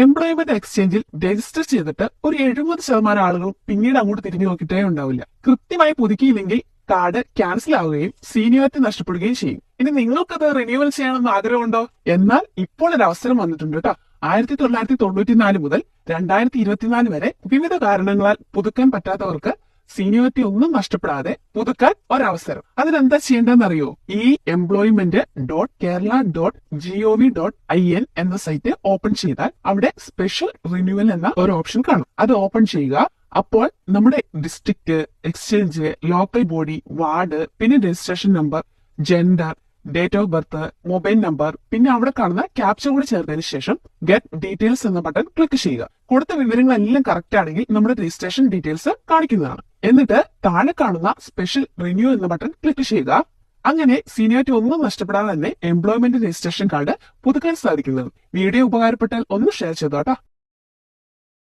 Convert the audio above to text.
Employment എക്സ്ചേഞ്ചിൽ register ചെയ്തിട്ട് ഒരു 70% ആളുകളും പിന്നീട് അങ്ങോട്ട് തിരിഞ്ഞു നോക്കിയിട്ടേ ഉണ്ടാവില്ല. കൃത്യമായി പുതുക്കിയില്ലെങ്കിൽ കാർഡ് ക്യാൻസൽ ആവുകയും സീനിയോറിറ്റി നഷ്ടപ്പെടുകയും ചെയ്യും. ഇനി നിങ്ങൾക്കത് റിന്യൂവൽ ചെയ്യണമെന്ന് ആഗ്രഹമുണ്ടോ? എന്നാൽ ഇപ്പോൾ ഒരു അവസരം വന്നിട്ടുണ്ട് കേട്ടോ. 1994 മുതൽ 2024 വരെ വിവിധ കാരണങ്ങളാൽ പുതുക്കാൻ പറ്റാത്തവർക്ക് സീനിയോറിറ്റി ഒന്നും നഷ്ടപ്പെടാതെ പുതുക്കാൻ ഒരവസരം. അതിനെന്താ ചെയ്യേണ്ടതെന്ന് അറിയോ? ഈ employment.kerala.gov.in എന്ന സൈറ്റ് ഓപ്പൺ ചെയ്താൽ അവിടെ സ്പെഷ്യൽ റിന്യൂവൽ എന്ന ഒരു ഓപ്ഷൻ കാണും. അത് ഓപ്പൺ ചെയ്യുക. അപ്പോൾ നമ്മുടെ district, exchange, local body, ward, പിന്നെ registration number, gender, date of birth, mobile number, പിന്നെ അവിടെ കാണുന്ന ക്യാപ്ചർ കൂടി ചേർത്തതിന് ശേഷം ഗെറ്റ് ഡീറ്റെയിൽസ് എന്ന ബട്ടൺ ക്ലിക്ക് ചെയ്യുക. കൊടുത്ത വിവരങ്ങളെല്ലാം കറക്റ്റ് ആണെങ്കിൽ നമ്മുടെ രജിസ്ട്രേഷൻ ഡീറ്റെയിൽസ് കാണിക്കുന്നതാണ്. എന്നിട്ട് താഴെ കാണുന്ന സ്പെഷ്യൽ റിന്യൂ എന്ന ബട്ടൺ ക്ലിക്ക് ചെയ്യുക. അങ്ങനെ സീനിയോറിറ്റി ഒന്നും നഷ്ടപ്പെടാതെ തന്നെ എംപ്ലോയ്മെന്റ് രജിസ്ട്രേഷൻ കാർഡ് പുതുക്കാൻ സാധിക്കുന്നതാണ്. വീഡിയോ ഉപകാരപ്പെട്ടാൽ ഒന്ന് ഷെയർ ചെയ്തോട്ടോ.